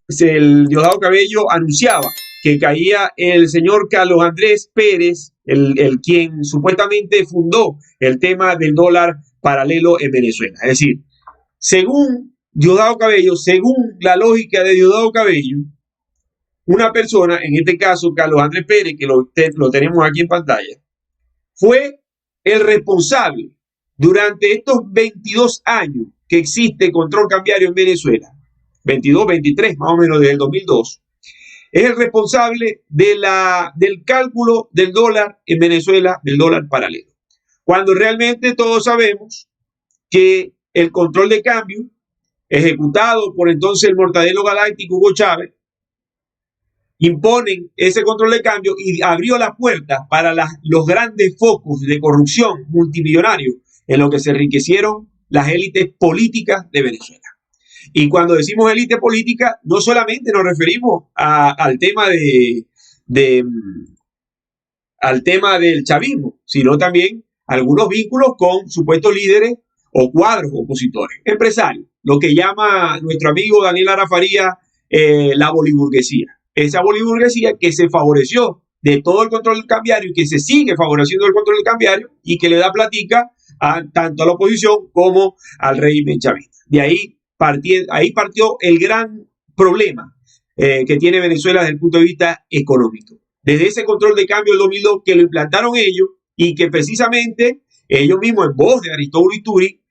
el Diosdado Cabello anunciaba que caía el señor Carlos Andrés Pérez, el quien supuestamente fundó el tema del dólar paralelo en Venezuela. Es decir, según Diosdado Cabello, según la lógica de Diosdado Cabello, una persona, en este caso Carlos Andrés Pérez, que lo tenemos aquí en pantalla, fue el responsable durante estos 22 años que existe control cambiario en Venezuela, 22, 23 más o menos desde el 2002, es el responsable del cálculo del dólar en Venezuela, del dólar paralelo. Cuando realmente todos sabemos que el control de cambio, ejecutado por entonces el mortadelo galáctico Hugo Chávez, imponen ese control de cambio y abrió las puertas para los grandes focos de corrupción multimillonarios en lo que se enriquecieron las élites políticas de Venezuela. Y cuando decimos élite política, no solamente nos referimos al tema al tema del chavismo, sino también algunos vínculos con supuestos líderes o cuadros opositores, empresarios, lo que llama nuestro amigo Daniel Lara Faría la boliburguesía. Esa boliburguesía que se favoreció de todo el control cambiario y que se sigue favoreciendo el control cambiario y que le da platica tanto a la oposición como al régimen chavista. De ahí partió el gran problema que tiene Venezuela desde el punto de vista económico. Desde ese control de cambio del 2002 que lo implantaron ellos y que precisamente ellos mismos en voz de Aristóbulo Ituri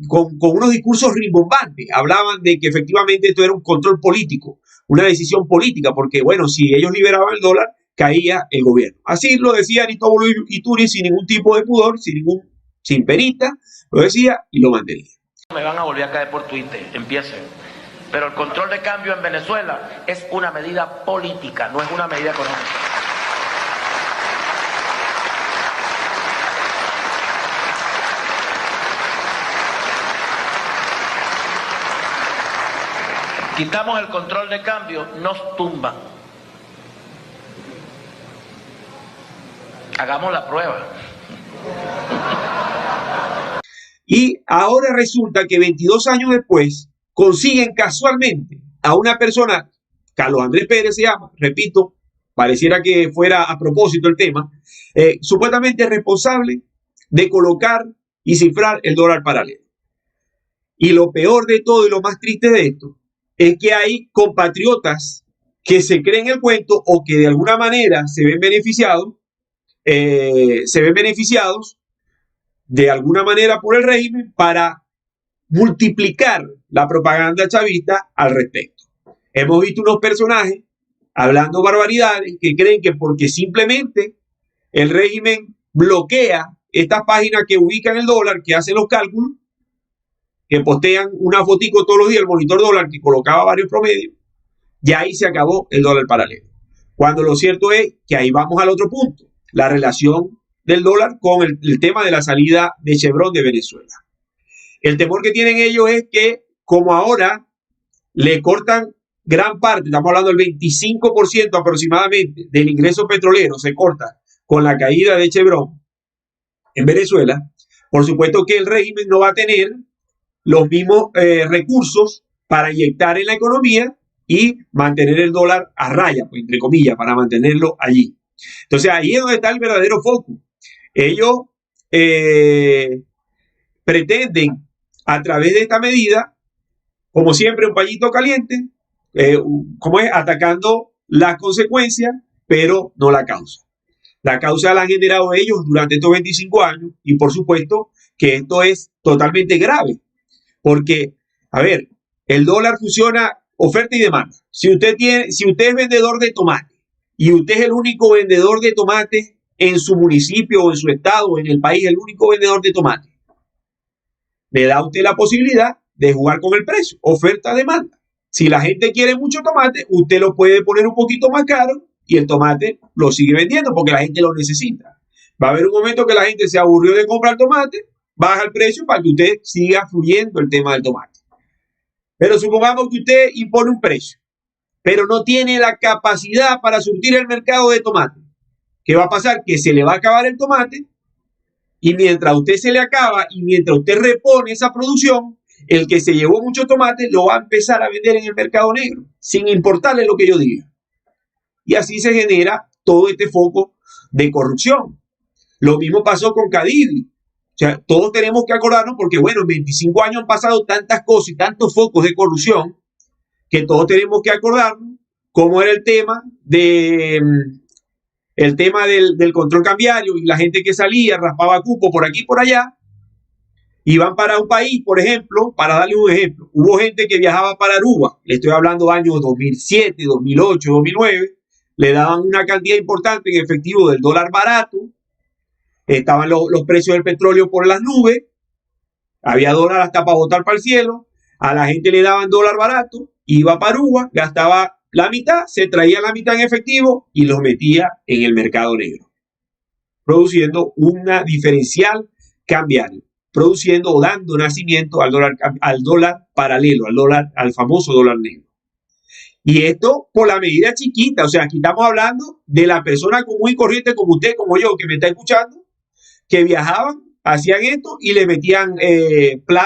con unos discursos rimbombantes hablaban de que efectivamente esto era un control político, una decisión política, porque bueno, si ellos liberaban el dólar, caía el gobierno. Así lo decía Aristóbulo Ituri sin ningún tipo de pudor, sin penita, lo decía y lo mantenía. Me van a volver a caer por Twitter, empiecen. Pero el control de cambio en Venezuela es una medida política, no es una medida económica. Quitamos el control de cambio, nos tumban. Hagamos la prueba. Y ahora resulta que 22 años después consiguen casualmente a una persona, Carlos Andrés Pérez se llama, repito, pareciera que fuera a propósito el tema, supuestamente responsable de colocar y cifrar el dólar paralelo. Y lo peor de todo y lo más triste de esto es que hay compatriotas que se creen el cuento o que de alguna manera se ven beneficiados de alguna manera por el régimen para multiplicar la propaganda chavista al respecto. Hemos visto unos personajes hablando barbaridades que creen que porque simplemente el régimen bloquea estas páginas que ubican el dólar, que hacen los cálculos, que postean una fotico todos los días, el monitor dólar que colocaba varios promedios, ya ahí se acabó el dólar paralelo. Cuando lo cierto es que ahí vamos al otro punto, la relación del dólar con el tema de la salida de Chevron de Venezuela. El temor que tienen ellos es que como ahora le cortan gran parte, estamos hablando del 25% aproximadamente del ingreso petrolero se corta con la caída de Chevron en Venezuela, por supuesto que el régimen no va a tener los mismos recursos para inyectar en la economía y mantener el dólar a raya, pues, entre comillas, para mantenerlo allí. Entonces ahí es donde está el verdadero foco. Ellos pretenden a través de esta medida, como siempre, un pañito caliente, como es, atacando las consecuencias, pero no la causa. La causa la han generado ellos durante estos 25 años y por supuesto que esto es totalmente grave. Porque, a ver, el dólar funciona oferta y demanda. Si usted es vendedor de tomate y usted es el único vendedor de tomate en su municipio o en su estado o en el país, el único vendedor de tomate, le da a usted la posibilidad de jugar con el precio, oferta-demanda. Si la gente quiere mucho tomate, usted lo puede poner un poquito más caro y el tomate lo sigue vendiendo porque la gente lo necesita. Va a haber un momento que la gente se aburrió de comprar tomate, baja el precio para que usted siga fluyendo el tema del tomate. Pero supongamos que usted impone un precio, pero no tiene la capacidad para surtir el mercado de tomate. ¿Qué va a pasar? Que se le va a acabar el tomate y mientras a usted se le acaba y mientras usted repone esa producción, el que se llevó mucho tomate lo va a empezar a vender en el mercado negro, sin importarle lo que yo diga. Y así se genera todo este foco de corrupción. Lo mismo pasó con Cadivi. O sea, todos tenemos que acordarnos porque, bueno, en 25 años han pasado tantas cosas y tantos focos de corrupción que todos tenemos que acordarnos cómo era el tema del control cambiario y la gente que salía, raspaba cupo por aquí y por allá, iban para un país, por ejemplo, para darle un ejemplo, hubo gente que viajaba para Aruba, le estoy hablando años 2007, 2008, 2009, le daban una cantidad importante en efectivo del dólar barato, estaban los precios del petróleo por las nubes, había dólar hasta para botar para el cielo, a la gente le daban dólar barato, iba para Aruba, gastaba la mitad, se traía la mitad en efectivo y los metía en el mercado negro, produciendo una diferencial cambiario, produciendo o dando nacimiento al dólar paralelo, al famoso dólar negro. Y esto por la medida chiquita, o sea, aquí estamos hablando de la persona común y corriente como usted, como yo, que me está escuchando, que viajaban, hacían esto y le metían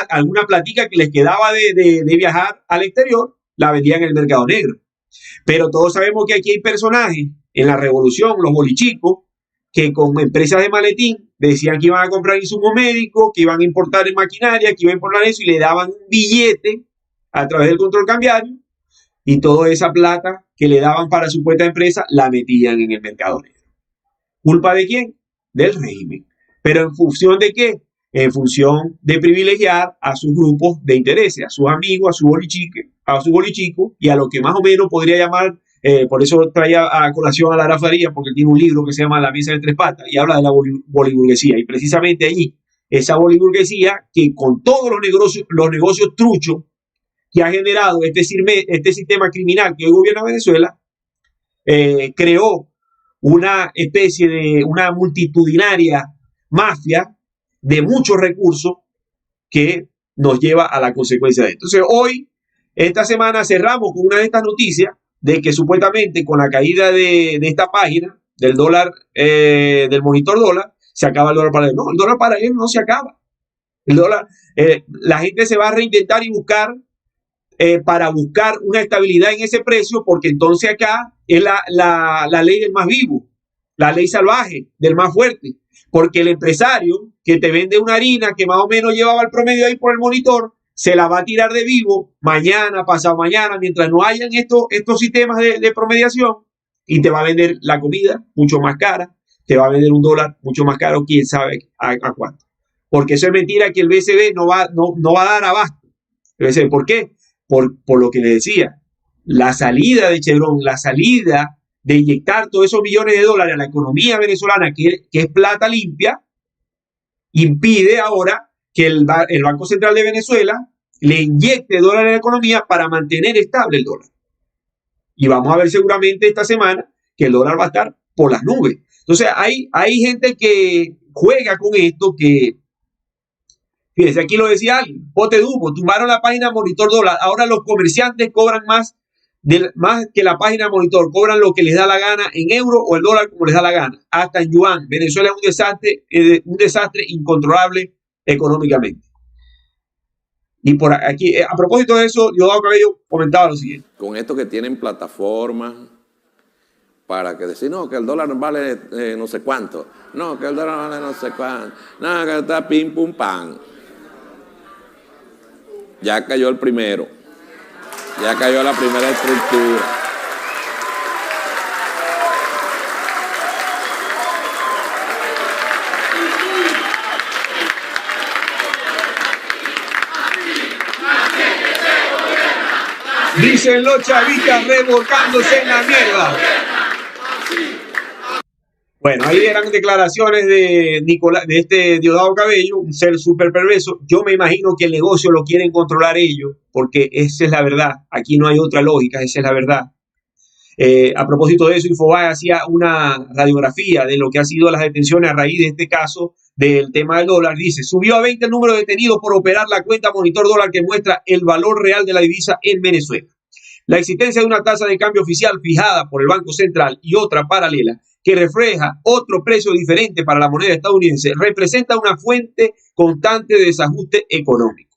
alguna platica que les quedaba de viajar al exterior, la vendían en el mercado negro. Pero todos sabemos que aquí hay personajes en la revolución, los bolichicos, que con empresas de maletín decían que iban a comprar insumos médicos, que iban a importar maquinaria, que iban a importar eso y le daban un billete a través del control cambiario y toda esa plata que le daban para su cuenta de empresa la metían en el mercado negro. ¿Culpa de quién? Del régimen. ¿Pero en función de qué? En función de privilegiar a sus grupos de intereses, a sus amigos, a su bolichico y a lo que más o menos podría llamar, por eso traía a colación a Lara Farías, porque tiene un libro que se llama La Mesa de Tres Patas y habla de la boliburguesía. Y precisamente allí, esa boliburguesía que con todos los negocios truchos que ha generado este sistema criminal que hoy gobierna Venezuela, creó una especie de una multitudinaria mafia de muchos recursos que nos lleva a la consecuencia de esto. Entonces hoy, esta semana cerramos con una de estas noticias de que supuestamente con la caída de esta página del dólar, del monitor dólar, se acaba el dólar paralelo. No, el dólar paralelo no se acaba. El dólar, la gente se va a reinventar y buscar para buscar una estabilidad en ese precio, porque entonces acá es la ley del más vivo, la ley salvaje del más fuerte, porque el empresario que te vende una harina que más o menos llevaba el promedio ahí por el monitor, se la va a tirar de vivo mañana, pasado mañana, mientras no hayan estos sistemas de promediación, y te va a vender la comida mucho más cara, te va a vender un dólar mucho más caro, quién sabe a cuánto. Porque eso es mentira, que el BCB no va a dar abasto. ¿Por qué? Por lo que le decía, la salida de Chevron, la salida de inyectar todos esos millones de dólares a la economía venezolana, que es plata limpia, impide ahora que el Banco Central de Venezuela le inyecte dólares a la economía para mantener estable el dólar. Y vamos a ver seguramente esta semana que el dólar va a estar por las nubes. Entonces hay gente que juega con esto, que fíjense, aquí lo decía alguien, pote duro, tumbaron la página Monitor Dólar, ahora los comerciantes cobran más que la página Monitor, cobran lo que les da la gana en euro o el dólar como les da la gana, hasta en yuan. Venezuela es un desastre incontrolable económicamente. Y por aquí, a propósito de eso, Diosdado Cabello comentaba lo siguiente. Con esto que tienen plataformas para que decir, no, que el dólar vale no sé cuánto, no, que el dólar vale no sé cuánto, no, que está pim pum pam. Ya cayó el primero, ya cayó la primera estructura. Dicen los chavistas revolcándose en la mierda. Bueno, ahí eran declaraciones de Diosdado Cabello, un ser súper perverso. Yo me imagino que el negocio lo quieren controlar ellos, porque esa es la verdad. Aquí no hay otra lógica, esa es la verdad. A propósito de eso, Infobae hacía una radiografía de lo que ha sido las detenciones a raíz de este caso del tema del dólar. Dice, subió a 20 el número de detenidos por operar la cuenta Monitor Dólar que muestra el valor real de la divisa en Venezuela. La existencia de una tasa de cambio oficial fijada por el Banco Central y otra paralela que refleja otro precio diferente para la moneda estadounidense representa una fuente constante de desajuste económico.